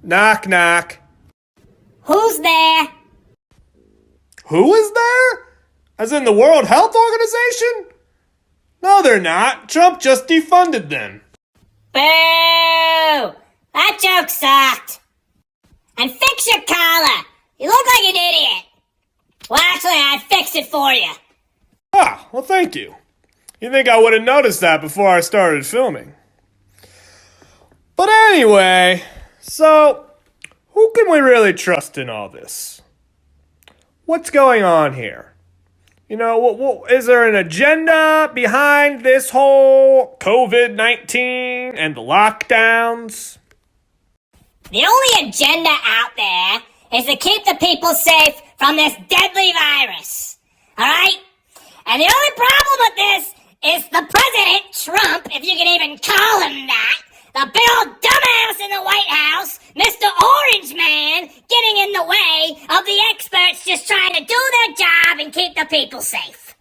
Knock, knock. Who's there? Who is there? As in the World Health Organization? No, they're not. Trump just defunded them. Boo! That joke sucked. And fix your collar. You look like an idiot. Well, actually, I'd fix it for you. Ah, well, thank you. You'd think I would have noticed that before I started filming. But anyway, so who can we really trust in all this? What's going on here? You know, is there an agenda behind this whole COVID-19 and the lockdowns? The only agenda out there is to keep the people safe from this deadly virus. Alright? And the only problem with this is the President Trump, if you can even call him that, the big old dumbass in the White House, Mr. Orange Man, getting in the way of the experts just trying to do their job and keep the people safe.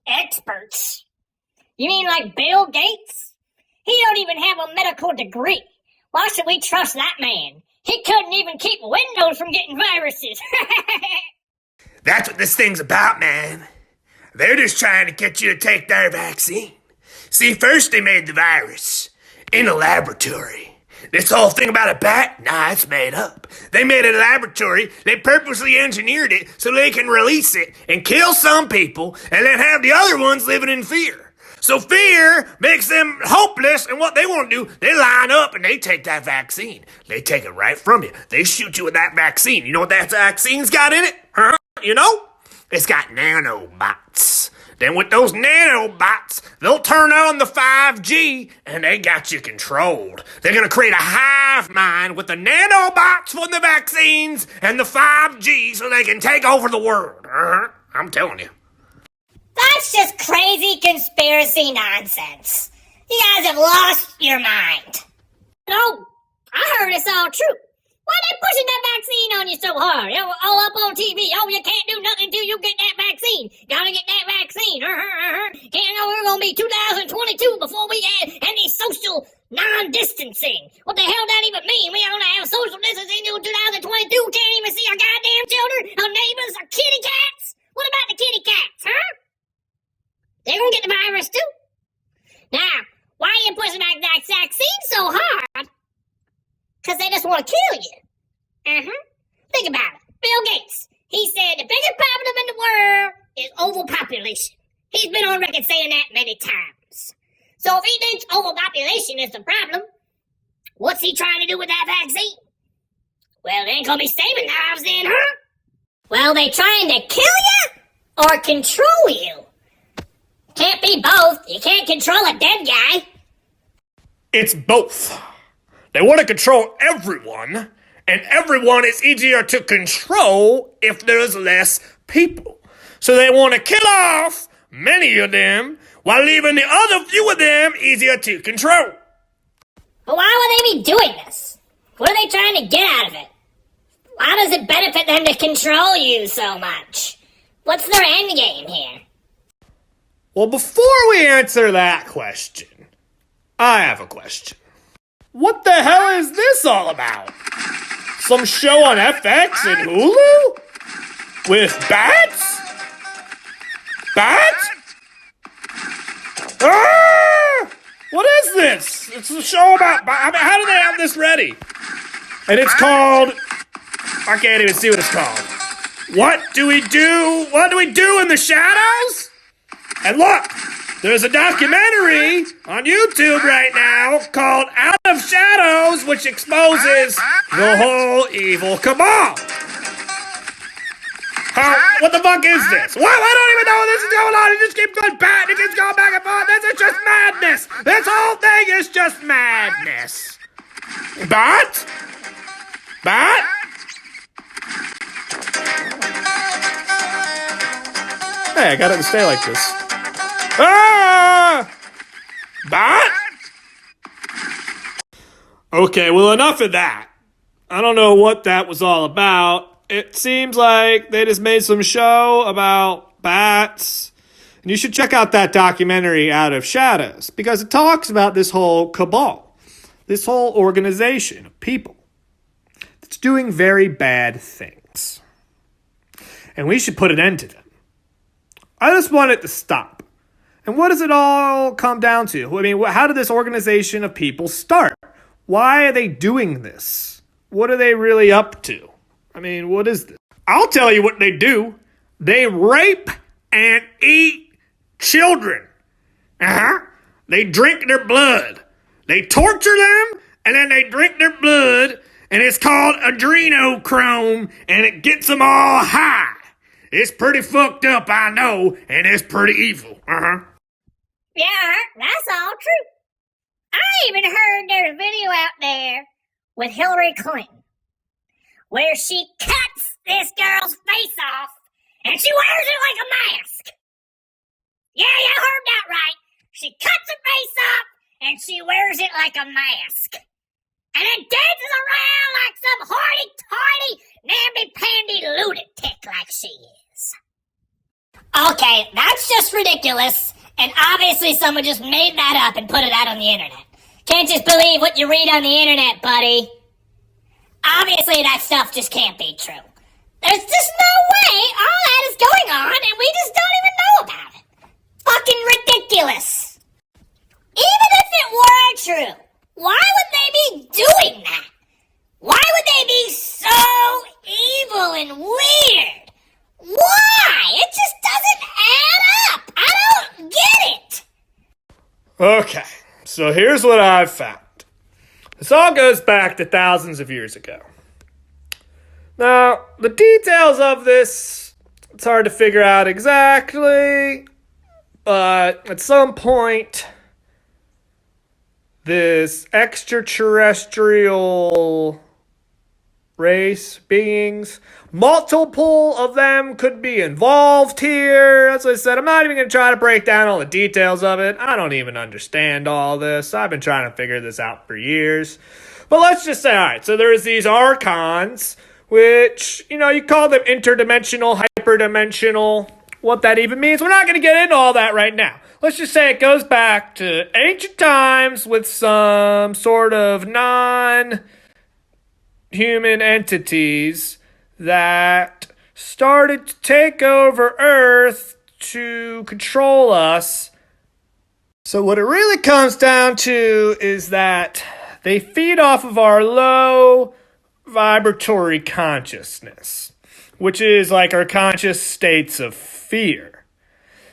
Experts? You mean like Bill Gates? He don't even have a medical degree. Why should we trust that man? He couldn't even keep Windows from getting viruses. That's what this thing's about, man. They're just trying to get you to take their vaccine. See, first they made the virus in a laboratory. This whole thing about a bat, nah, it's made up. They made it in a laboratory, they purposely engineered it so they can release it and kill some people and then have the other ones living in fear. So fear makes them hopeless, and what they want to do, they line up and they take that vaccine. They take it right from you. They shoot you with that vaccine. You know what that vaccine's got in it? Huh? You know? It's got nanobots. Then with those nanobots, they'll turn on the 5G, and they got you controlled. They're going to create a hive mind with the nanobots from the vaccines and the 5G so they can take over the world. I'm telling you. That's just crazy conspiracy nonsense. You guys have lost your mind. No, I heard it's all true. Why are they pushing that vaccine on you so hard? You know, all up on TV. Oh, you can't do nothing until you get that vaccine. Gotta get that vaccine. Can't know we're gonna be 2022 before we add any social non-distancing. What the hell that even mean? We gonna have social distancing until 2022. Can't even see our goddamn children, our neighbors, our kitty cats. What about the kitty cats, huh? They're gonna get the virus too. Now, why are you pushing back that vaccine so hard? Because they just want to kill you. Think about it. Bill Gates, he said the biggest problem in the world is overpopulation. He's been on record saying that many times. So if he thinks overpopulation is the problem, what's he trying to do with that vaccine? Well, they ain't gonna be saving lives then, huh? Well, they trying to kill you or control you? Can't be both. You can't control a dead guy. It's both. They want to control everyone, and everyone is easier to control if there's less people. So they want to kill off many of them while leaving the other few of them easier to control. But why would they be doing this? What are they trying to get out of it? Why does it benefit them to control you so much? What's their end game here? Well, before we answer that question, I have a question. What the hell is this all about? Some show on FX and Hulu? With bats? Bats? Ah! What is this? It's a show about... how do they have this ready? And it's called... I can't even see what it's called. What do we do? What do we do in the shadows? And look, there's a documentary on YouTube right now called Out of Shadows, which exposes the whole evil cabal. What the fuck is this? What? I don't even know what this is going on. It just keeps going back. It keeps going back and forth. This is just madness. This whole thing is just madness. Bat? Bat? Hey, I got it to stay like this. Ah! Bat? Okay, well, enough of that. I don't know what that was all about. It seems like they just made some show about bats. And you should check out that documentary, Out of Shadows, because it talks about this whole cabal, this whole organization of people It's doing very bad things. And we should put an end to them. I just want it to stop. And what does it all come down to? I mean, how did this organization of people start? Why are they doing this? What are they really up to? I mean, what is this? I'll tell you what they do. They rape and eat children. They drink their blood. They torture them, and then they drink their blood, and it's called adrenochrome, and it gets them all high. It's pretty fucked up, I know, and it's pretty evil. Yeah, that's all true. I even heard there's a video out there with Hillary Clinton where she cuts this girl's face off and she wears it like a mask. Yeah, you heard that right. She cuts her face off and she wears it like a mask. And then dances around like some hoity-toity, namby-pamby lunatic like she is. Okay, that's just ridiculous. And obviously someone just made that up and put it out on the internet. Can't just believe what you read on the internet, buddy. Obviously that stuff just can't be true. There's just no way all that is going on and we just don't even know about it. Fucking ridiculous. Even if it were true, why would they be doing that? Why would they be so evil and weird? Why? It just doesn't add up. I don't get it. Okay, so here's what I've found. This all goes back to thousands of years ago. Now, the details of this, it's hard to figure out exactly, but at some point, this extraterrestrial race, beings, multiple of them could be involved here. As I said, I'm not even going to try to break down all the details of it. I don't even understand all this. I've been trying to figure this out for years. But let's just say, all right, so there's these archons, which, you call them interdimensional, hyperdimensional. What that even means, we're not going to get into all that right now. Let's just say it goes back to ancient times with some sort of non-human entities that started to take over Earth to control us. So what it really comes down to is that they feed off of our low vibratory consciousness, which is like our conscious states of fear.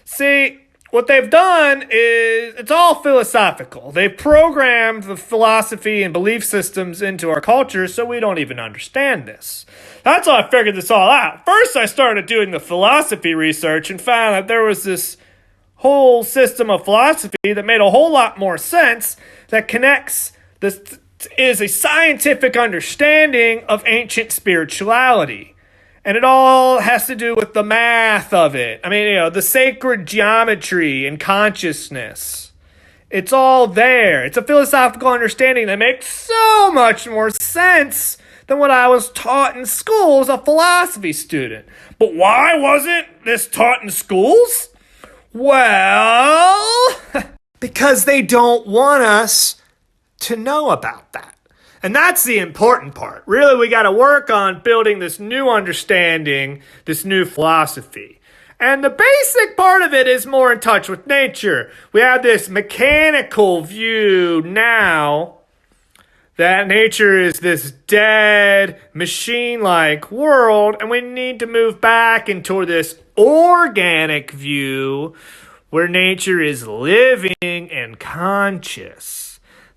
See, what they've done is, it's all philosophical. They've programmed the philosophy and belief systems into our culture so we don't even understand this. That's how I figured this all out. First, I started doing the philosophy research and found that there was this whole system of philosophy that made a whole lot more sense, that connects, this is a scientific understanding of ancient spirituality. And it all has to do with the math of it. I mean, the sacred geometry and consciousness. It's all there. It's a philosophical understanding that makes so much more sense than what I was taught in school as a philosophy student. But why wasn't this taught in schools? Well, because they don't want us to know about that. And that's the important part. Really, we got to work on building this new understanding, this new philosophy. And the basic part of it is more in touch with nature. We have this mechanical view now that nature is this dead, machine-like world, and we need to move back into this organic view where nature is living and conscious.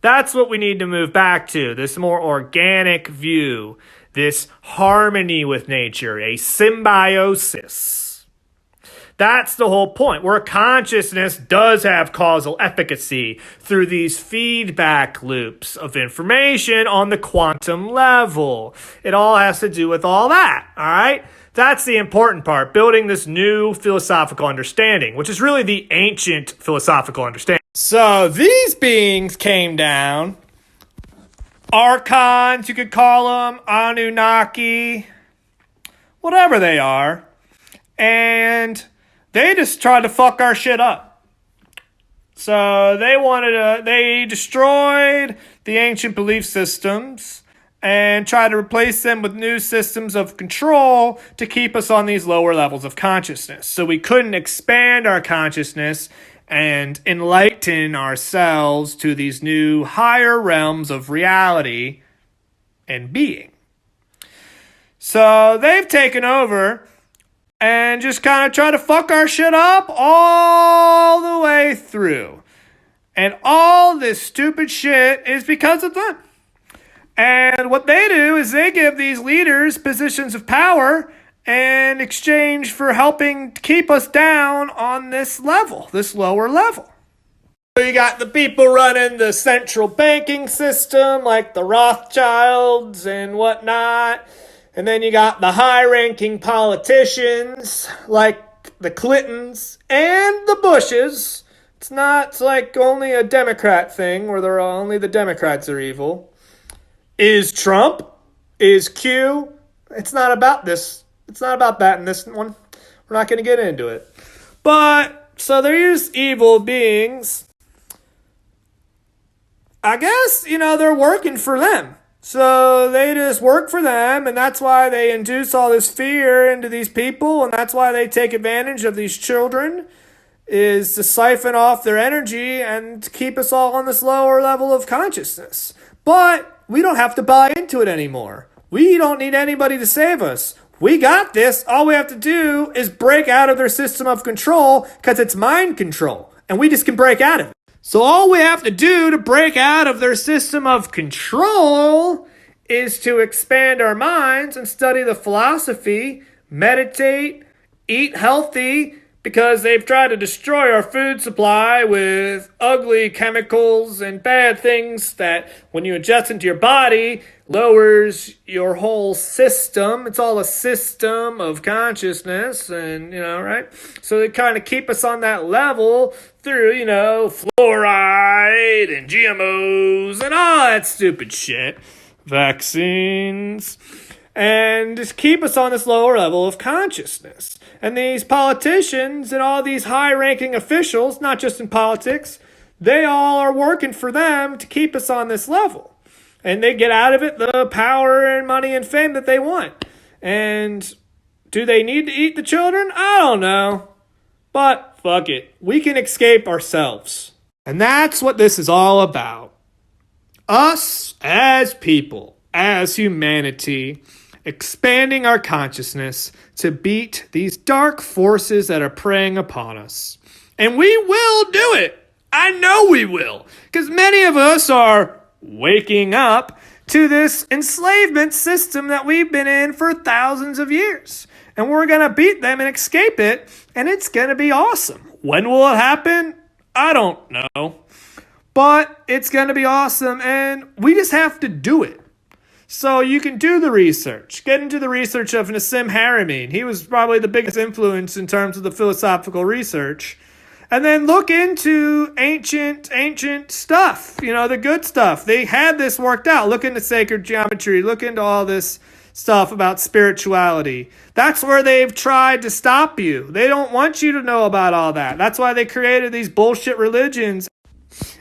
That's what we need to move back to, this more organic view, this harmony with nature, a symbiosis. That's the whole point, where consciousness does have causal efficacy through these feedback loops of information on the quantum level. It all has to do with all that, all right? That's the important part, building this new philosophical understanding, which is really the ancient philosophical understanding. So these beings came down, archons, you could call them, Anunnaki, whatever they are, and they just tried to fuck our shit up. So they destroyed the ancient belief systems, and try to replace them with new systems of control to keep us on these lower levels of consciousness. So we couldn't expand our consciousness and enlighten ourselves to these new higher realms of reality and being. So they've taken over and just kind of try to fuck our shit up all the way through. And all this stupid shit is because of them. And what they do is they give these leaders positions of power in exchange for helping keep us down on this level, this lower level. So you got the people running the central banking system, like the Rothschilds and whatnot. And then you got the high-ranking politicians, like the Clintons and the Bushes. It's like only a Democrat thing where only the Democrats are evil. Is Trump? Is Q? It's not about this. It's not about that in this one. We're not going to get into it. But, so there's evil beings. I guess, they're working for them. So they just work for them, and that's why they induce all this fear into these people, and that's why they take advantage of these children, is to siphon off their energy and to keep us all on this lower level of consciousness. But we don't have to buy into it anymore. We don't need anybody to save us. We got this. All we have to do is break out of their system of control because it's mind control. And we just can break out of it. So all we have to do to break out of their system of control is to expand our minds and study the philosophy, meditate, eat healthy, because they've tried to destroy our food supply with ugly chemicals and bad things that when you ingest into your body lowers your whole system. It's all a system of consciousness and, right? So they kind of keep us on that level through, fluoride and GMOs and all that stupid shit. Vaccines. And just keep us on this lower level of consciousness. And these politicians and all these high-ranking officials, not just in politics, they all are working for them to keep us on this level. And they get out of it the power and money and fame that they want. And do they need to eat the children? I don't know. But fuck it. We can escape ourselves. And that's what this is all about. Us as people, as humanity, expanding our consciousness to beat these dark forces that are preying upon us. And we will do it. I know we will. Because many of us are waking up to this enslavement system that we've been in for thousands of years. And we're going to beat them and escape it. And it's going to be awesome. When will it happen? I don't know. But it's going to be awesome. And we just have to do it. So you can do the research. Get into the research of Nassim Haramein. He was probably the biggest influence in terms of the philosophical research. And then look into ancient stuff, the good stuff. They had this worked out. Look into sacred geometry. Look into all this stuff about spirituality. That's where they've tried to stop you. They don't want you to know about all that. That's why they created these bullshit religions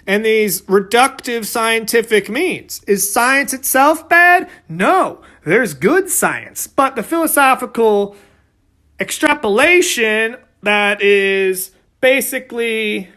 and these reductive scientific means. Is science itself bad? No, there's good science. But the philosophical extrapolation that is basically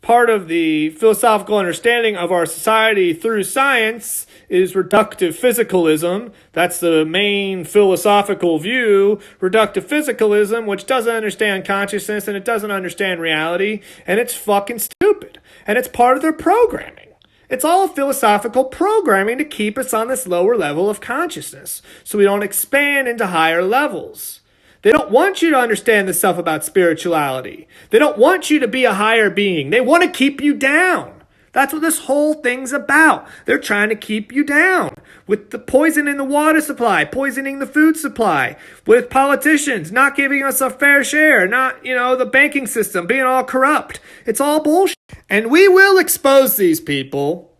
part of the philosophical understanding of our society through science is reductive physicalism. That's the main philosophical view. Reductive physicalism, which doesn't understand consciousness and it doesn't understand reality, and it's fucking stupid. And it's part of their programming. It's all philosophical programming to keep us on this lower level of consciousness so we don't expand into higher levels. They don't want you to understand the stuff about spirituality. They don't want you to be a higher being. They want to keep you down. That's what this whole thing's about. They're trying to keep you down with the poison in the water supply, poisoning the food supply, with politicians not giving us a fair share, not, the banking system being all corrupt. It's all bullshit. And we will expose these people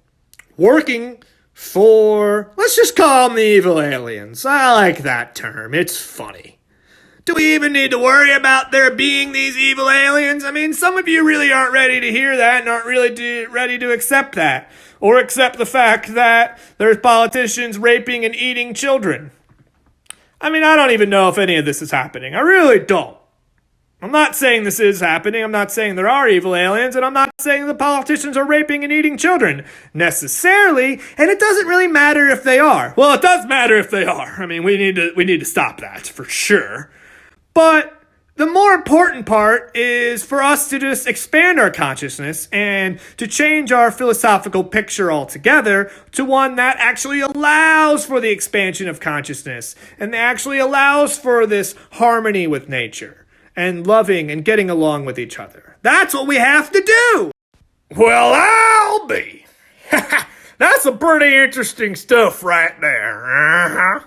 working for, let's just call them the evil aliens. I like that term. It's funny. Do we even need to worry about there being these evil aliens? I mean, some of you really aren't ready to hear that and aren't really ready to accept that. or accept the fact that there's politicians raping and eating children. I mean, I don't even know if any of this is happening. I really don't. I'm not saying this is happening. I'm not saying there are evil aliens, and I'm not saying the politicians are raping and eating children necessarily, and it doesn't really matter if they are. Well, it does matter if they are. I mean, we need to stop that for sure. But the more important part is for us to just expand our consciousness and to change our philosophical picture altogether to one that actually allows for the expansion of consciousness and actually allows for this harmony with nature and loving and getting along with each other. That's what we have to do. Well, I'll be. That's some pretty interesting stuff right there. Uh-huh.